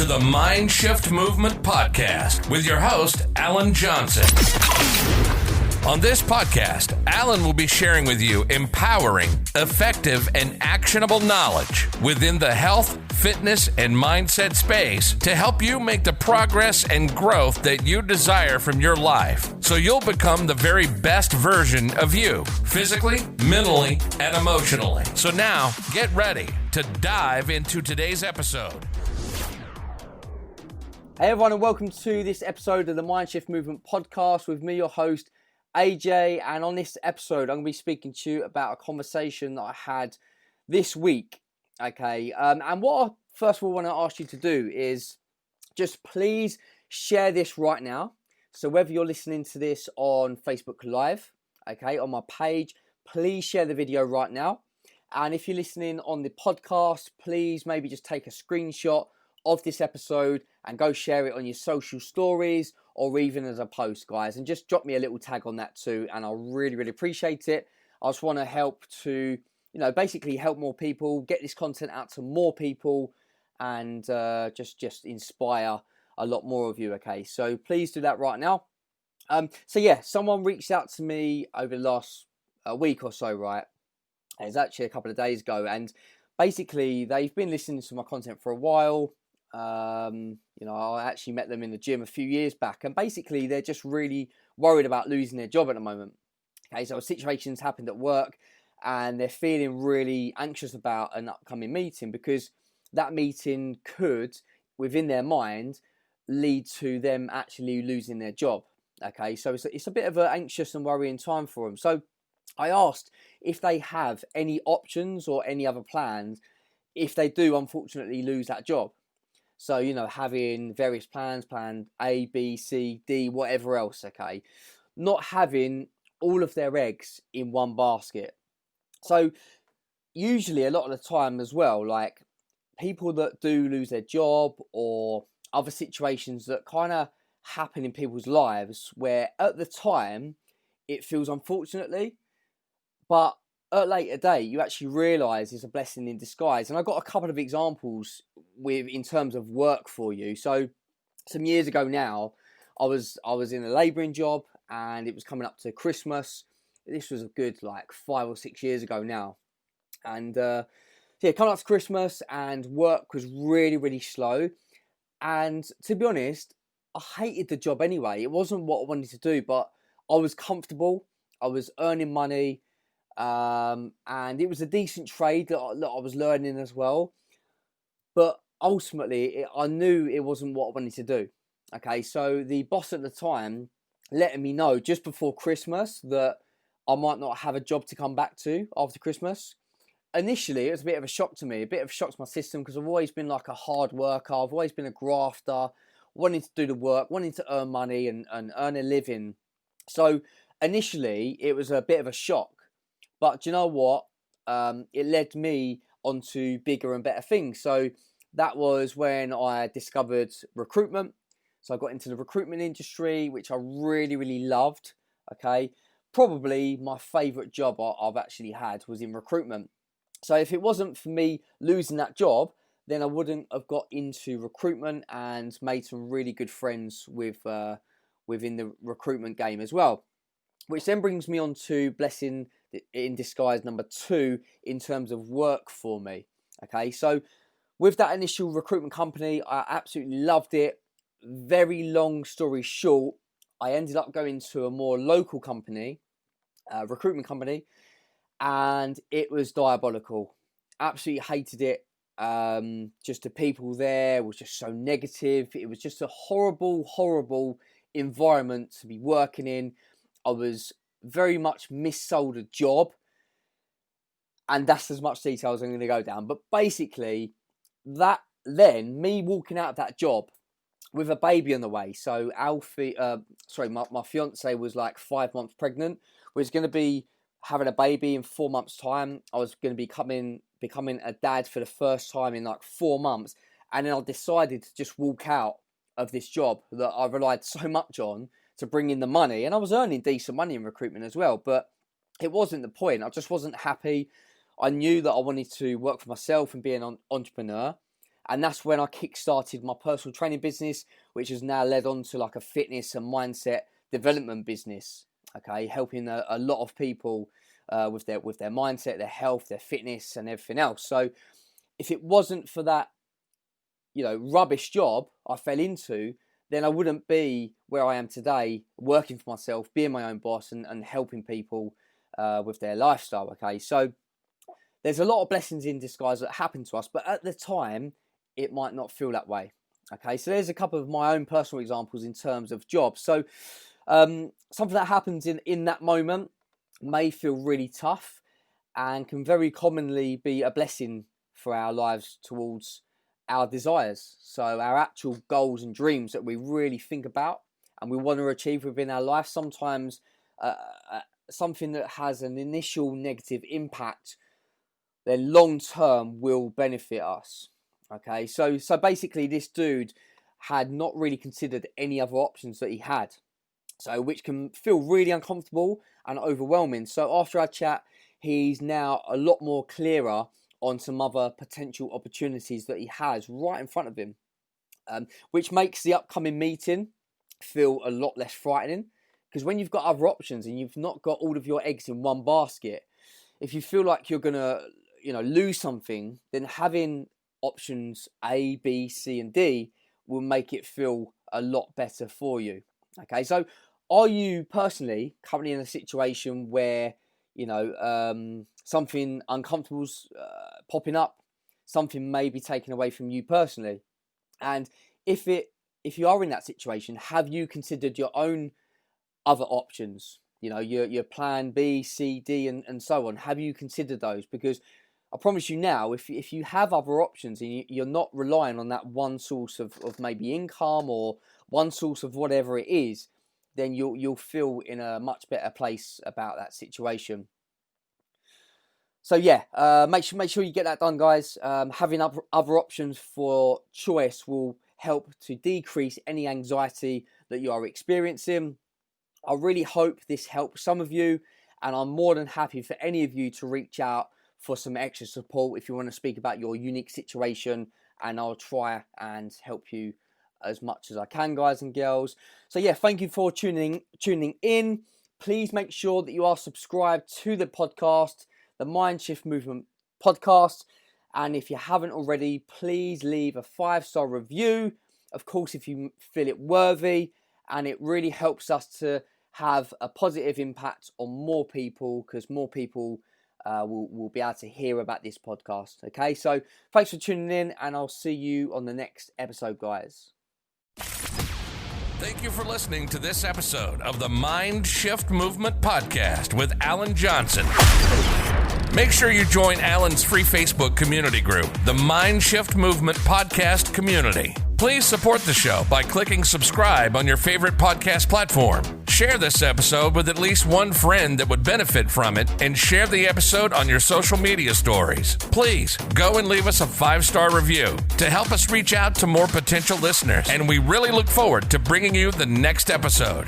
to the Mind Shift Movement Podcast with your host, Alan Johnson. On this podcast, Alan will be sharing with you empowering, effective, and actionable knowledge within the health, fitness, and mindset space to help you make the progress and growth that you desire from your life so you'll become the very best version of you, physically, mentally, and emotionally. So now, get ready to dive into today's episode. Hey everyone, and welcome to this episode of the Mind Shift Movement Podcast with me, your host, AJ. And on this episode, I'm going to be speaking to you about a conversation that I had this week. Okay, and what I first of all want to ask you to do is just please share this right now. So whether you're listening to this on Facebook Live, okay, on my page, please share the video right now. And if you're listening on the podcast, please maybe just take a screenshot of this episode and go share it on your social stories or even as a post, guys, and just drop me a little tag on that too, and I'll really appreciate it. I just want to help to, basically help more people, get this content out to more people, and just inspire a lot more of you. Okay, so please do that right now. Someone reached out to me over the last week or so, right? It's actually a couple of days ago, and basically they've been listening to my content for a while. I actually met them in the gym a few years back, and basically they're just really worried about losing their job at the moment. Okay, so situations happened at work and they're feeling really anxious about an upcoming meeting because that meeting could, within their mind, lead to them actually losing their job. Okay, so it's a bit of an anxious and worrying time for them. So I asked if they have any options or any other plans if they do unfortunately lose that job. So, having various plans, plan A, B, C, D, whatever else, okay? Not having all of their eggs in one basket. So, usually a lot of the time as well, like people that do lose their job or other situations that kind of happen in people's lives where at the time it feels unfortunately, but at a later date, you actually realise it's a blessing in disguise. And I've got a couple of examples in terms of work for you. So some years ago now, I was in a labouring job and it was coming up to Christmas. This was a good 5 or 6 years ago now. And coming up to Christmas and work was really slow. And to be honest, I hated the job anyway. It wasn't what I wanted to do, but I was comfortable. I was earning money. And it was a decent trade that I was learning as well, but ultimately I knew it wasn't what I wanted to do. Okay, so the boss at the time letting me know just before Christmas that I might not have a job to come back to after Christmas. Initially, it was a bit of a shock to me, a bit of a shock to my system, because I've always been like a hard worker. I've always been a grafter, wanting to do the work, wanting to earn money and earn a living. So initially, it was a bit of a shock. But do you know what? It led me onto bigger and better things. So that was when I discovered recruitment. So I got into the recruitment industry, which I really loved. Okay, probably my favourite job I've actually had was in recruitment. So if it wasn't for me losing that job, then I wouldn't have got into recruitment and made some really good friends within the recruitment game as well. Which then brings me on to blessing in disguise number 2 in terms of work for me. Okay, so with that initial recruitment company, I absolutely loved it. Very long story short, I ended up going to a more local company, recruitment company, and it was diabolical. Absolutely hated it. Just the people there was just so negative. It was just a horrible environment to be working in. I was very much missold a job, and that's as much detail as I'm going to go down. But basically, me walking out of that job with a baby on the way. So my fiance was 5 months pregnant. Was going to be having a baby in 4 months' time. I was going to be becoming a dad for the first time in 4 months, and then I decided to just walk out of this job that I relied so much on to bring in the money, and I was earning decent money in recruitment as well, but it wasn't the point. I just wasn't happy. I knew that I wanted to work for myself and be an entrepreneur, And that's when I kick-started my personal training business, which has now led on to like a fitness and mindset development business. Okay, helping a lot of people with their mindset, their health, their fitness, and everything else. So if it wasn't for that, rubbish job I fell into, then I wouldn't be where I am today, working for myself, being my own boss, and helping people with their lifestyle. Okay, so there's a lot of blessings in disguise that happen to us, but at the time, it might not feel that way. Okay, so there's a couple of my own personal examples in terms of jobs. So something that happens in that moment may feel really tough and can very commonly be a blessing for our lives towards our desires. So our actual goals and dreams that we really think about and we want to achieve within our life. Sometimes something that has an initial negative impact, then long term will benefit us. Okay, so basically this dude had not really considered any other options that he had, so which can feel really uncomfortable and overwhelming. So after our chat, he's now a lot more clearer on some other potential opportunities that he has right in front of him, which makes the upcoming meeting feel a lot less frightening, because when you've got other options and you've not got all of your eggs in one basket, if you feel like you're gonna lose something, then having options A, B, C, and D will make it feel a lot better for you. Okay, so are you personally currently in a situation where something uncomfortable's popping up, something may be taken away from you personally? And if you are in that situation, have you considered your own other options? Your plan B, C, D, and so on. Have you considered those? Because I promise you now, if you have other options and you're not relying on that one source of maybe income or one source of whatever it is, then you'll feel in a much better place about that situation. So yeah, make sure you get that done, guys. Having other options for choice will help to decrease any anxiety that you are experiencing. I really hope this helps some of you, and I'm more than happy for any of you to reach out for some extra support if you want to speak about your unique situation, and I'll try and help you as much as I can, guys and girls. So yeah, thank you for tuning in. Please make sure that you are subscribed to the podcast, the Mind Shift Movement podcast, and if you haven't already, please leave a 5-star review, of course, if you feel it worthy, and it really helps us to have a positive impact on more people, because more people will be able to hear about this podcast. Okay, so thanks for tuning in, and I'll see you on the next episode, guys. Thank you for listening to this episode of the Mind Shift Movement podcast with Alan Johnson. Make sure you join Alan's free Facebook community group, the Mind Shift Movement Podcast Community. Please support the show by clicking subscribe on your favorite podcast platform. Share this episode with at least one friend that would benefit from it, and share the episode on your social media stories. Please go and leave us a 5-star review to help us reach out to more potential listeners, and we really look forward to bringing you the next episode.